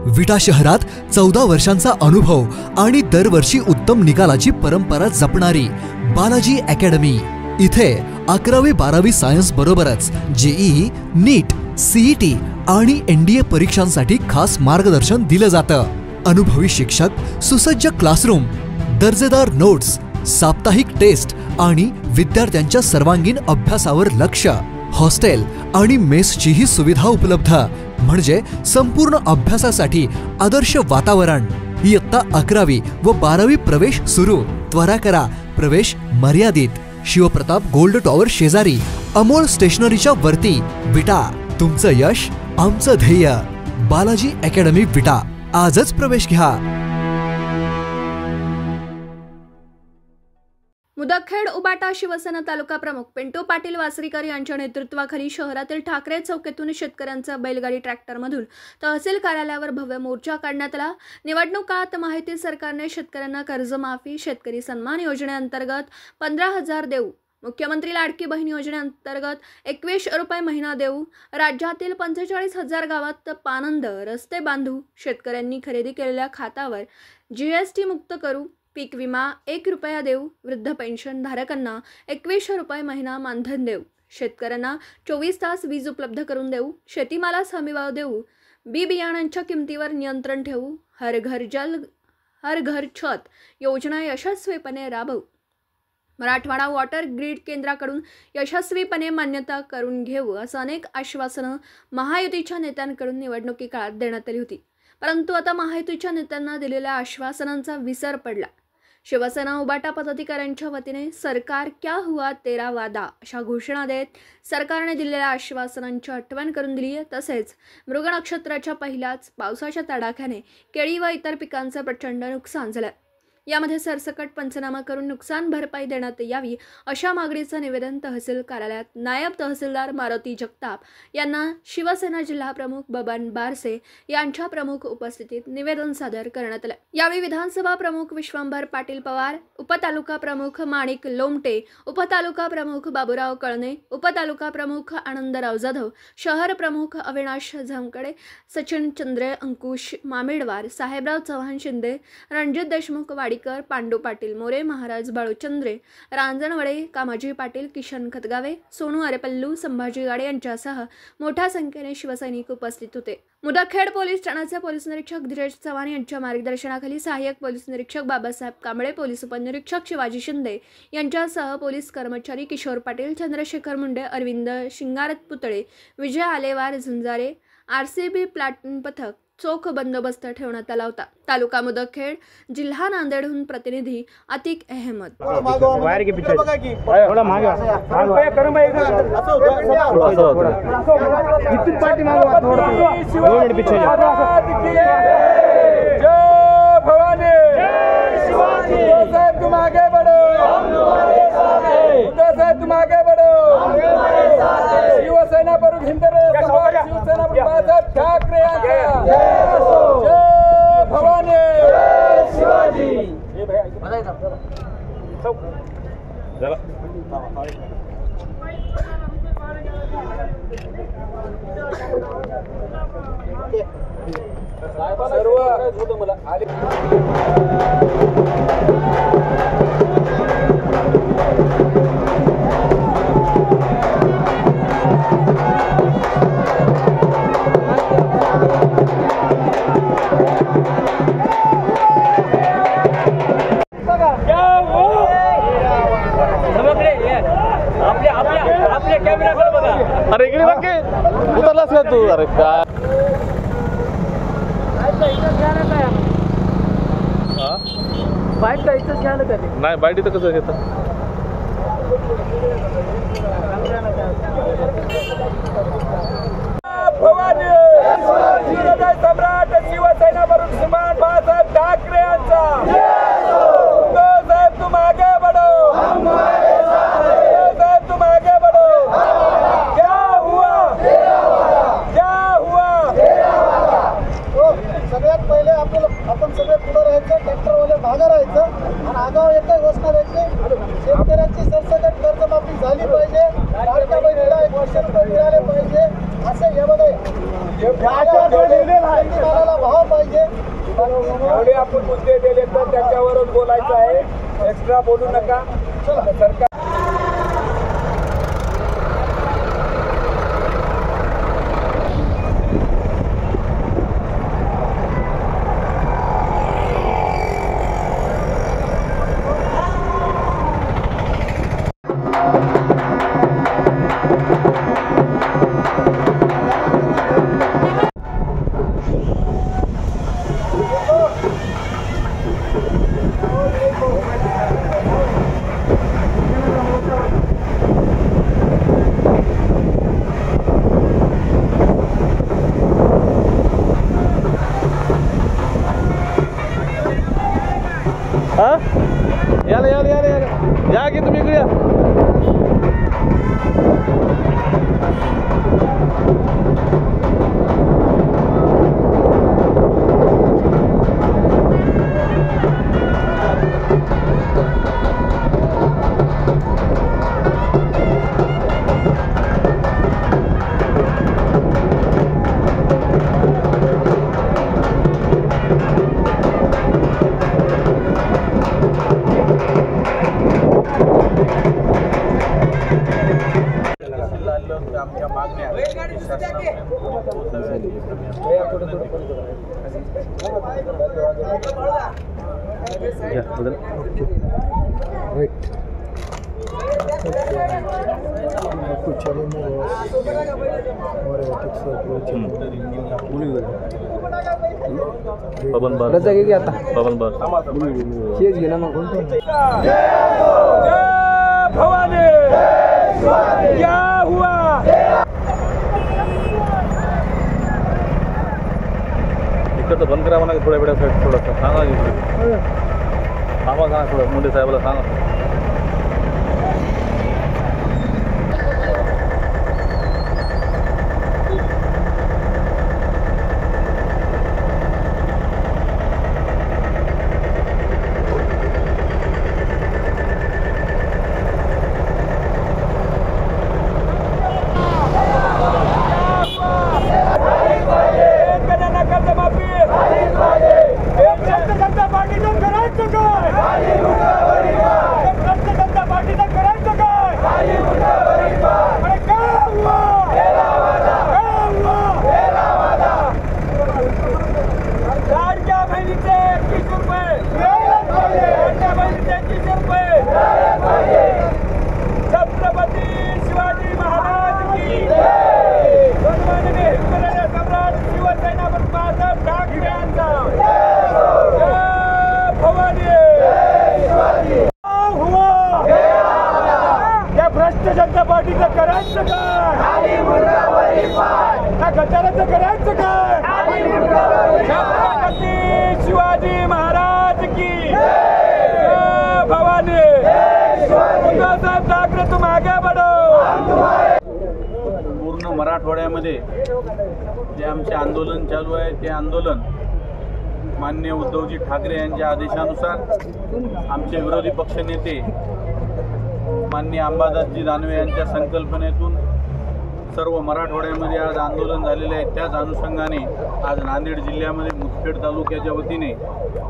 विटा शहरात 14 वर्षांचा अनुभव आणि दरवर्षी उत्तम निकालाची परंपरा जपणारी बालाजी अकॅडमी। इथे 11वी-12वी सायन्स बरोबरच जेईई, नीट, सीईटी आणि एनडीए परीक्षांसाठी खास मार्गदर्शन दिलं जातं। अनुभवी शिक्षक, सुसज्ज क्लासरूम, दर्जेदार नोट्स, साप्ताहिक टेस्ट आणि विद्यार्थ्यांच्या सर्वांगीण अभ्यासावर लक्ष। हॉस्टेल आणि मेसचीही सुविधा उपलब्ध, म्हणजे संपूर्ण अभ्यासासाठी आदर्श वातावरण। इयत्ता 11वी व 12वी प्रवेश सुरू। त्वरा करा, प्रवेश मर्यादित। शिवप्रताप गोल्ड टॉवर शेजारी, अमोल स्टेशनरीच्या वरती, विटा। तुमचं यश आमचं ध्येय। बालाजी अकॅडमी विटा, आजच प्रवेश घ्या। मुदखेड उबाटा शिवसेना तालुका प्रमुख पिंटू पाटील वासरीकर यांच्या नेतृत्वाखाली शहरातील ठाकरे चौकातून शेतकऱ्यांचा बैलगाडी ट्रॅक्टरमधून तहसील कार्यालयावर भव्य मोर्चा काढण्यात आला। निवडणुकात माहिती सरकारने शेतकऱ्यांना कर्जमाफी, शेतकरी सन्मान योजनेअंतर्गत 15,000 देऊ, मुख्यमंत्री लाडकी बहीण योजनेअंतर्गत 21 रुपये महिना देऊ, राज्यातील 45,000 गावात पानंद रस्ते बांधू, शेतकऱ्यांनी खरेदी केलेल्या खात्यावर जीएसटी मुक्त करू, पीक विमा 1 रुपया देऊ, वृद्ध पेन्शन धारकांना 21 रुपये महिना मानधन देऊ, शेतकऱ्यांना 24 तास वीज उपलब्ध करून देऊ, शेतीमालास हमीभाव देऊ, बी बियाणांच्या किमतीवर नियंत्रण ठेवू, हर घर जल हर घर छत योजना यशस्वीपणे राबवू, मराठवाडा वॉटर ग्रीड केंद्राकडून यशस्वीपणे मान्यता करून घेऊ, असं अनेक आश्वासनं महायुतीच्या नेत्यांकडून निवडणुकी काळात देण्यात आली होती। परंतु आता महायुतीच्या नेत्यांना दिलेल्या आश्वासनांचा विसर पडला। शिवसेना उबाटा पदाधिकाऱ्यांच्या वतीने सरकार क्या हुआ तेरा वादा अशा घोषणा देत सरकारने दिलेल्या आश्वासनांची आठवण करून दिली आहे। तसेच मृग नक्षत्राच्या पहिल्याच पावसाच्या तडाख्याने केळी व इतर पिकांचं प्रचंड नुकसान झालं। यामध्ये सरसकट पंचनामा करून नुकसान भरपाई देण्यात यावी अशा मागणीचं निवेदन तहसील कार्यालयात नायब तहसीलदार मारुती जगताप यांना शिवसेना जिल्हा प्रमुख बबन बारसे यांच्या प्रमुख उपस्थितीत निवेदन सादर करण्यात आलं। यावेळी विधानसभा प्रमुख विश्वंभर पाटील पवार, उपतालुका प्रमुख माणिक लोमटे, उपतालुका प्रमुख बाबूराव कळणे, उपतालुका प्रमुख आनंदराव जाधव, शहर प्रमुख अविनाश झमकडे, सचिन चंद्रे, अंकुश मामेडवार, साहेबराव चव्हाण शिंदे, रणजित देशमुख वाडी, पांडू पाटील मोरे, महाराज बाळूचंद्रे, रांजणवडे, कामाजी पाटील, किशन खतगावे, सोनू अरेपल्लू, संभाजी गाडे यांच्यासह मोठ्या संख्येने शिवसैनिक उपस्थित होते। मुदखेड पोलीस ठाण्याचे पोलीस निरीक्षक धीरज चव्हाण यांच्या मार्गदर्शनाखाली सहाय्यक पोलीस निरीक्षक बाबासाहेब कांबळे, पोलीस उपनिरीक्षक शिवाजी शिंदे यांच्यासह पोलीस कर्मचारी किशोर पाटील, चंद्रशेखर मुंडे, अरविंद शिंगारत पुतळे, विजय आलेवार झुंजारे, आरसीबी प्लाटून पथक चोख बंदोबस्त ठेवण्यात आला होता। तालुका मुदखेड, जिल्हा नांदेडहून प्रतिनिधी अतिक अहमद। शिवसेना प्रमुख शिवसेना बाळासाहेब ठाकरे जय भवानी, शिवाजी। सर्व मला अरे इकडे बघ की उतरलास ना तू। अरे काय बाईट जायचं घ्या ना कधी नाही, बाईट इथं कसं घेतं? भवानी, सम्राट शिवसेना प्रमुख श्रीमान बाळासाहेब ठाकरे यांचा साहेब तुम आगे बढ़ो, साहेब तुम आगे बढ़ो। क्या हुआ क्या हुआ? सगळ्यात पहिले आपण सगळे पुढे राहायचं, ट्रॅक्टरवाले मागे राहायचं आणि आगाव एकच घोषणा द्यायची, शेतकऱ्यांची सरसकट कर्जमाफी झाली पाहिजे, लाडक्या बहिणीला 1 रुपये मिळाले पाहिजे, असे यामध्ये भाव पाहिजे। एवढे आपण मुद्दे दिले तर त्याच्यावरच बोलायचं आहे, एक्स्ट्रा बोलू नका. सरकार हा याला याला याला याला या की तुम्ही इकडे या. आमच्या मागण्या पवन बार पवन बार भवानी क्या हुआ? इकडचं बंद करा म्हणा थोड्या वेळासाठी थोडंसं सांगा इकडे थांबा सांगा थोडं मुंडे साहेबाला सांगा. जनता पार्टीचं करायचं काय? त्या गटाराचं करायचं काय? छत्रपती शिवाजी महाराज की भवानी. साहेब ठाकरे तुम आगे बढ़ो. पूर्ण मराठवाड्यामध्ये जे आमचे आंदोलन चालू आहे ते आंदोलन माननीय उद्धवजी ठाकरे यांच्या आदेशानुसार आमचे विरोधी पक्षनेते माननीय अंबादासजी दानवे यांच्या संकल्पनेतून सर्व मराठवाड्यामध्ये आज आंदोलन झालेले आहे. त्याच अनुषंगाने आज नांदेड जिल्ह्यामध्ये मुदखेड तालुक्याच्या वतीने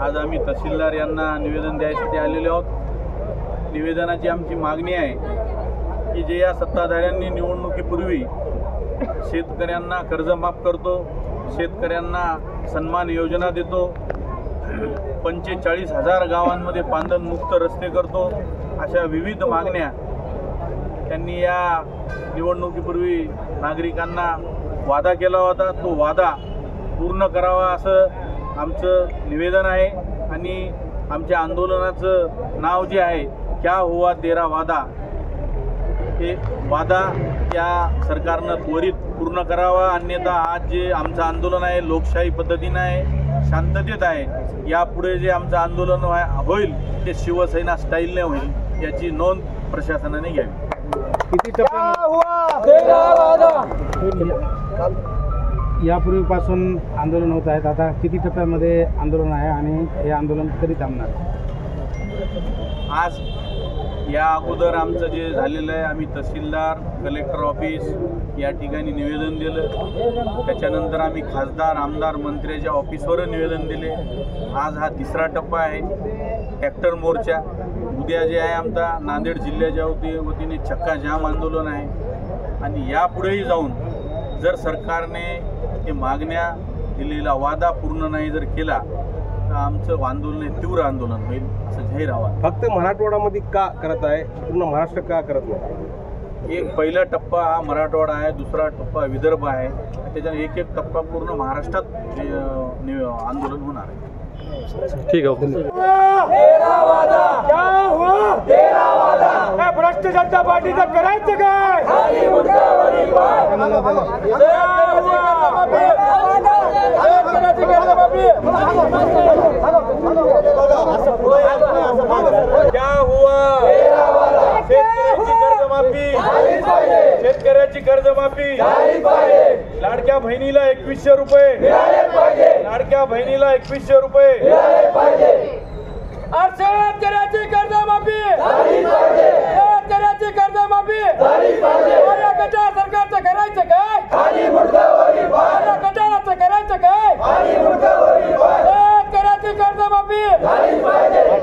आज आम्ही तहसीलदार यांना निवेदन द्यायसाठी आलेलो आहोत. निवेदनाची आमची मागणी आहे की जे या सत्ताधाऱ्यांनी निवडणुकीपूर्वी शेतकऱ्यांना कर्जमाफ करतो, शेतकऱ्यांना सन्मान योजना देतो, 45,000 गावांमध्ये पांदनमुक्त रस्ते करतो, अशा विविध मागण्या त्यांनी या निवडणुकीपूर्वी नागरिकांना वादा केला होता. तो वादा पूर्ण करावा असं आमचं निवेदन आहे. आणि आमच्या आंदोलनाचं नाव जे आहे क्या हुआ तेरा वादा, हे वादा या सरकारनं त्वरित पूर्ण करावा. अन्यथा आज जे आमचं आंदोलन आहे लोकशाही पद्धतीनं आहे, शांततेत आहे. यापुढे जे आमचं आंदोलन होईल ते शिवसेना स्टाईलने होईल, याची नोंद प्रशासनाने घ्यावी. किती यापूर्वीपासून आंदोलन होत आहेत, आता किती टप्प्यामध्ये आंदोलन आहे आणि हे आंदोलन कधी थांबणार? आज या अगोदर आमचं जे झालेलं आहे, आम्ही तहसीलदार, कलेक्टर ऑफिस या ठिकाणी निवेदन दिलं. त्याच्यानंतर आम्ही खासदार, आमदार, मंत्र्याच्या ऑफिसवर निवेदन दिले. आज हा तिसरा टप्पा आहे ट्रॅक्टर मोर्चा. उद्या जे आहे आमचा नांदेड जिल्ह्याच्या वतीने चक्का जाम आंदोलन आहे. आणि यापुढेही जाऊन जर सरकारने ते मागण्या दिलेला वादा पूर्ण नाही जर केला तर आमचं आंदोलन हे तीव्र आंदोलन होईल असं जाहीर आवाहन. फक्त मराठवाड्यामध्ये का करत आहे, पूर्ण महाराष्ट्र का करत नाही? एक पहिला टप्पा हा मराठवाडा आहे, दुसरा टप्पा विदर्भ आहे, त्याच्यात एक एक टप्पा पूर्ण महाराष्ट्रात आंदोलन होणार आहे. ठीक आहे. भ्रष्ट जनता पार्टीचं करायचं काय? क्या हुआ? शेतकऱ्याची कर्जमाफी, लाडक्या बहिणीला 2100 रुपये, लाडक्या बहिणीला 2100 रुपये, शेतकऱ्याची कर्जमाफी, शेतकऱ्याची कर्जमाफी. या गटार सरकारचं करायचं काय? या गटाराचं करायचं काय? शेतकऱ्याची कर्जमाफी.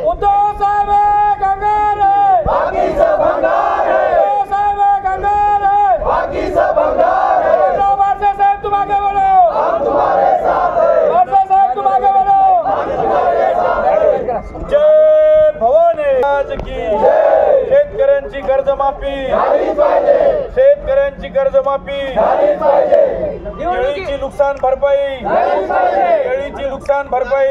उद्धव साहेब कंगाल है, उद्धव साहेब कंगाल है. वर्षा साहेब तुम आगे बढ़ो, वर्षा साहेब तुम आगे बढ़ो. जय भवानी आज की. शेतकऱ्यांची कर्जमाफी, शेतकऱ्यांची कर्जमाफी, केळीची नुकसान भरपाई, केळीची नुकसान भरपाई.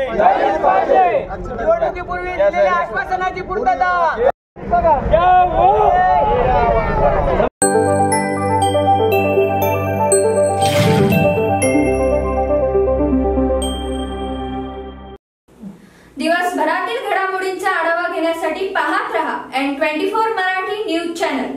निवडणुकीपूर्वी दिलेल्या आश्वासनाची पूर्तता. दिवसभरातील घडामोडींचा आढावा घेण्यासाठी पाहत रहा N24 मराठी न्यूज चॅनल.